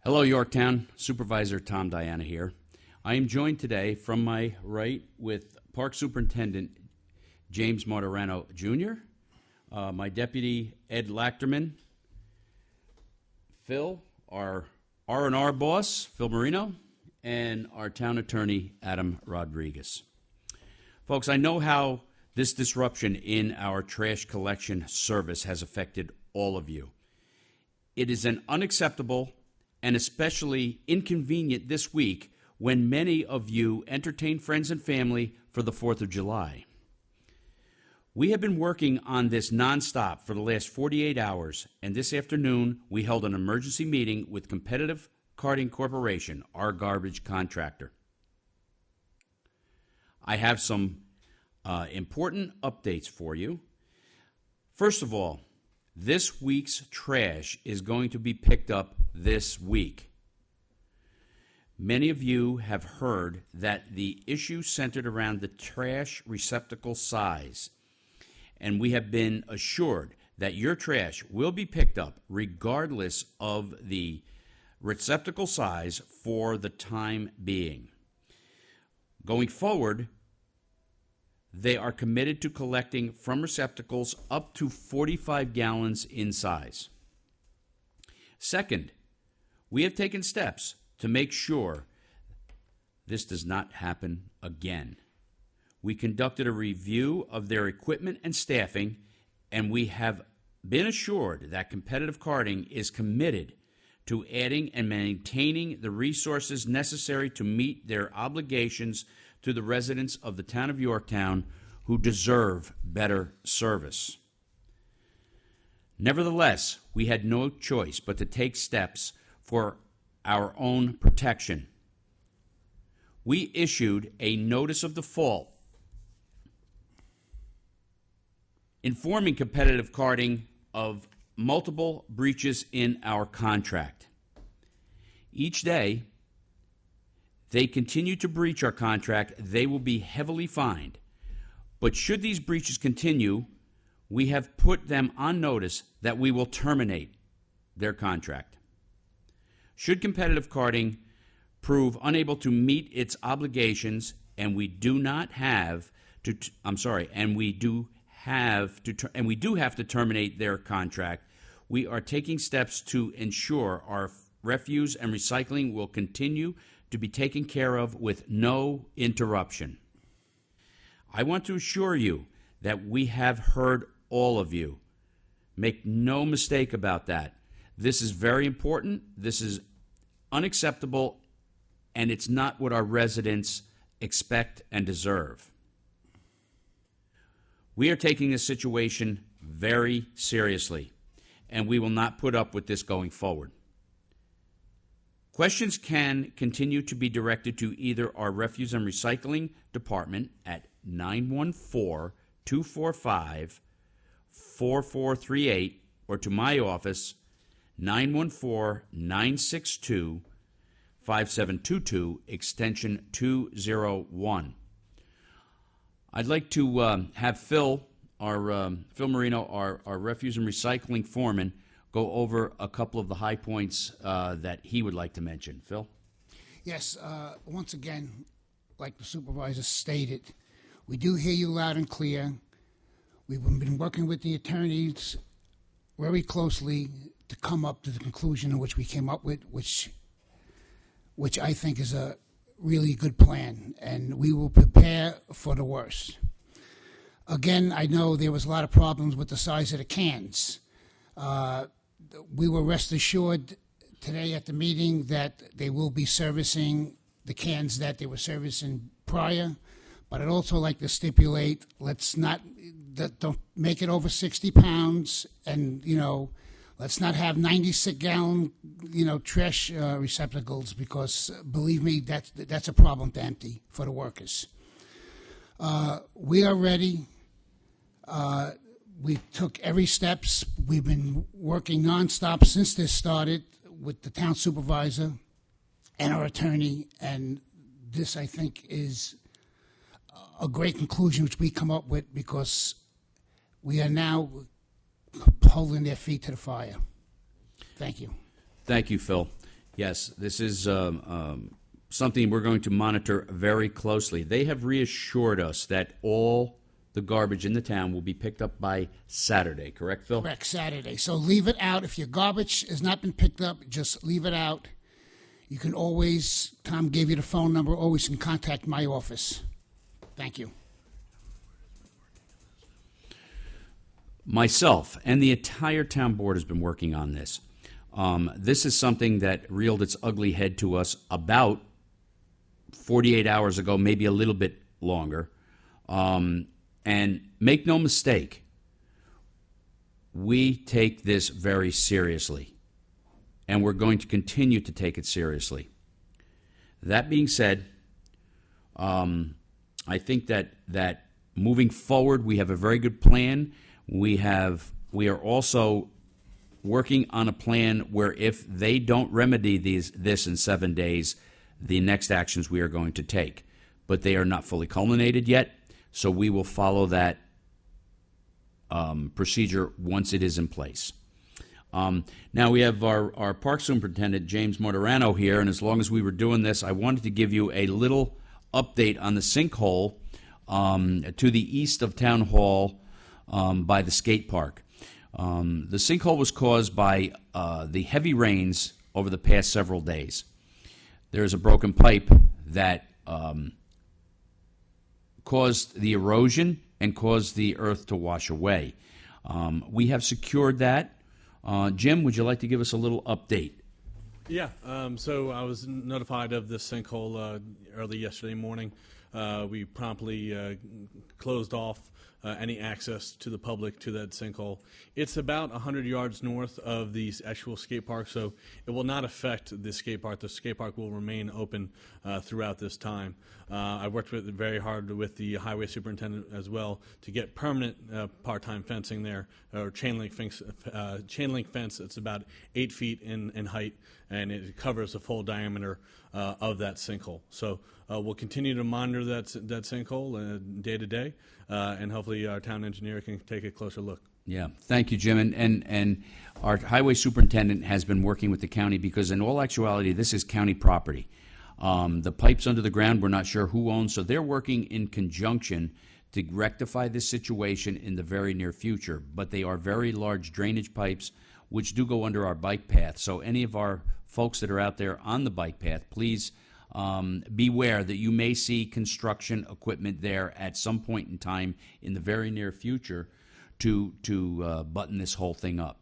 Hello, Yorktown. Supervisor Tom Diana here. I am joined today from my right with Park Superintendent James Martorano Jr., my deputy Ed Lachterman, Phil, our R&R boss, Phil Marino, and our town attorney, Adam Rodriguez. Folks, I know how this disruption in our trash collection service has affected all of you. It is an unacceptable and especially inconvenient this week when many of you entertain friends and family for the 4th of July. We have been working on this nonstop for the last 48 hours, and this afternoon we held an emergency meeting with Competitive Carting Corporation, our garbage contractor. I have some important updates for you. First of all, this week's trash is going to be picked up this week. Many of you have heard that the issue centered around the trash receptacle size, and we have been assured that your trash will be picked up regardless of the receptacle size for the time being. Going forward, they are committed to collecting from receptacles up to 45 gallons in size. Second, we have taken steps to make sure this does not happen again. We conducted a review of their equipment and staffing, and we have been assured that Competitive Carting is committed to adding and maintaining the resources necessary to meet their obligations to the residents of the town of Yorktown who deserve better service. Nevertheless, we had no choice but to take steps for our own protection. We issued a notice of default informing Competitive Carting of multiple breaches in our contract. Each day they continue to breach our contract, they will be heavily fined. But should these breaches continue, we have put them on notice that we will terminate their contract. Should Competitive Carting prove unable to meet its obligations, and we do have to terminate their contract, we are taking steps to ensure our refuse and recycling will continue to be taken care of with no interruption. I want to assure you that we have heard all of you. Make no mistake about that. This is very important. This is unacceptable, and it's not what our residents expect and deserve. We are taking this situation very seriously, and we will not put up with this going forward. Questions can continue to be directed to either our Refuse and Recycling Department at 914-245-4438 or to my office, 914-962-5722, extension 201. I'd like to have Phil Marino, our Refuse and Recycling Foreman, go over a couple of the high points that he would like to mention. Phil? Yes, once again, like the supervisor stated, we do hear you loud and clear. We've been working with the attorneys very closely to come up to the conclusion in which we came up with, which I think is a really good plan, and we will prepare for the worst. Again, I know there was a lot of problems with the size of the cans. We were rest assured today at the meeting that they will be servicing the cans that they were servicing prior, but I'd also like to stipulate, don't make it over 60 pounds, and, let's not have 96-gallon, trash receptacles, because believe me, that's a problem to empty for the workers. We are ready. We took every steps. We've been working nonstop since this started with the town supervisor and our attorney, and this, I think, is a great conclusion which we come up with, because we are now holding their feet to the fire. Thank you. Thank you, Phil. Yes, this is something we're going to monitor very closely. They have reassured us that all the garbage in the town will be picked up by Saturday, correct, Phil? Correct, Saturday. So leave it out. If your garbage has not been picked up, just leave it out. You can always, Tom gave you the phone number, always can contact my office. Thank you. Myself and the entire town board has been working on this. This is something that reeled its ugly head to us about 48 hours ago, maybe a little bit longer. And make no mistake, we take this very seriously, and we're going to continue to take it seriously. That being said, I think that moving forward, we have a very good plan. We are also working on a plan where if they don't remedy this in 7 days, the next actions we are going to take. But they are not fully culminated yet, so we will follow that procedure once it is in place. Now we have our park superintendent, James Mortarano, here, and as long as we were doing this, I wanted to give you a little update on the sinkhole to the east of Town Hall by the skate park. The sinkhole was caused by the heavy rains over the past several days. There's a broken pipe that caused the erosion and caused the earth to wash away. We have secured that. Jim, would you like to give us a little update? Yeah, so I was notified of this sinkhole early yesterday morning. We promptly closed off any access to the public to that sinkhole. It's about 100 yards north of the actual skate park, so it will not affect the skate park. The skate park will remain open throughout this time. I worked very hard with the highway superintendent as well to get permanent part-time fencing there, or chain link fence. It's about 8 feet in height, and it covers the full diameter of that sinkhole. So we'll continue to monitor that sinkhole day to day, and hopefully our town engineer can take a closer look. Yeah, thank you, Jim. And our highway superintendent has been working with the county because in all actuality, this is county property. The pipes under the ground, we're not sure who owns, so they're working in conjunction to rectify this situation in the very near future. But they are very large drainage pipes which do go under our bike path. So any of our folks that are out there on the bike path, please beware that you may see construction equipment there at some point in time in the very near future to button this whole thing up.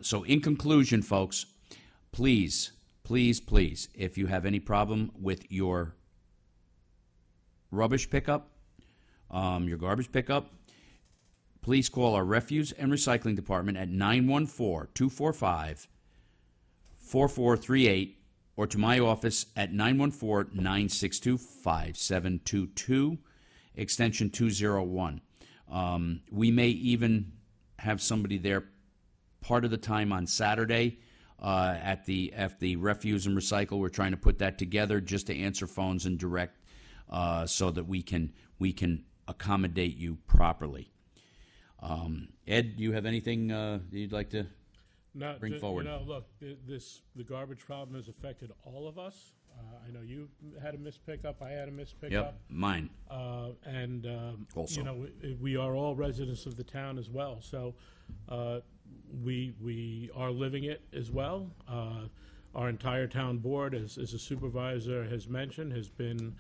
So in conclusion, folks, please, if you have any problem with your rubbish pickup, your garbage pickup, please call our refuse and recycling department at 914-245-4438 or to my office at 914-962-5722, extension 201. We may even have somebody there part of the time on Saturday at the refuse and recycle. We're trying to put that together just to answer phones and direct so that we can accommodate you properly. Ed, do you have anything you'd like to bring forward? Look, the garbage problem has affected all of us. I know you had a missed pickup. I had a missed pickup. Yep, mine. Also, we are all residents of the town as well. So we are living it as well. Our entire town board, as a supervisor has mentioned, has been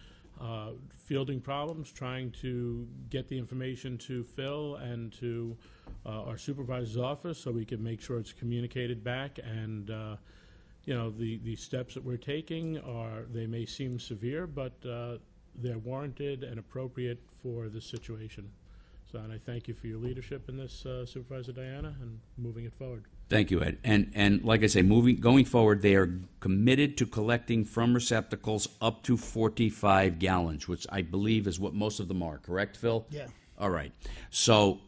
fielding problems, trying to get the information to Phil and to our supervisor's office so we can make sure it's communicated back. And the steps that we're taking they may seem severe, but they're warranted and appropriate for the situation. So, and I thank you for your leadership in this, Supervisor Diana, and moving it forward. Thank you, Ed. And like I say, going forward, they are committed to collecting from receptacles up to 45 gallons, which I believe is what most of them are. Correct, Phil? Yeah. All right. So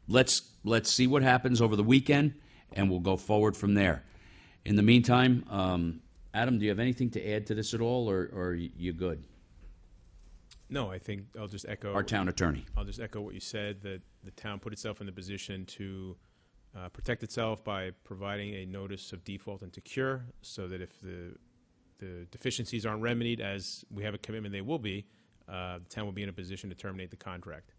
let's see what happens over the weekend, and we'll go forward from there. In the meantime, Adam, do you have anything to add to this at all, or are you good? No, I think I'll just echo Our town attorney. I'll just echo what you said, that the town put itself in the position to protect itself by providing a notice of default and to cure, so that if the deficiencies aren't remedied, as we have a commitment they will be, the town will be in a position to terminate the contract.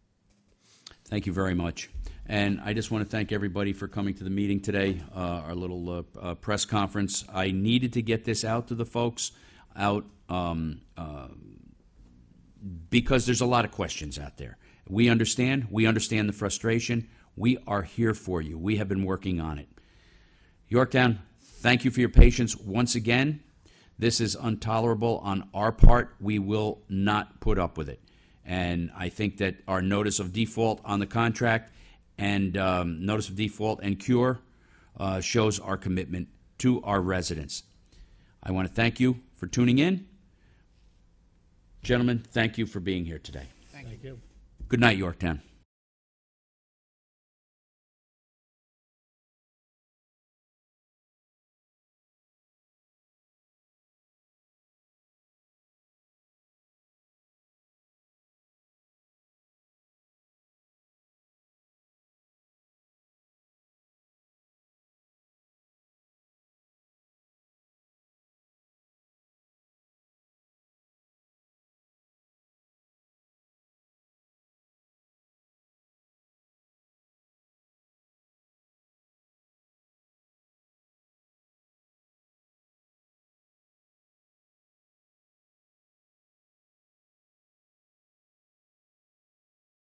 Thank you very much. And I just want to thank everybody for coming to the meeting today, our little press conference. I needed to get this out to the folks because there's a lot of questions out there. We understand the frustration. We are here for you. We have been working on it. Yorktown, thank you for your patience once again. This is intolerable on our part. We will not put up with it. And I think that our notice of default on the contract and notice of default and cure shows our commitment to our residents. I want to thank you for tuning in. Gentlemen, thank you for being here today. Thank you. Good night, Yorktown.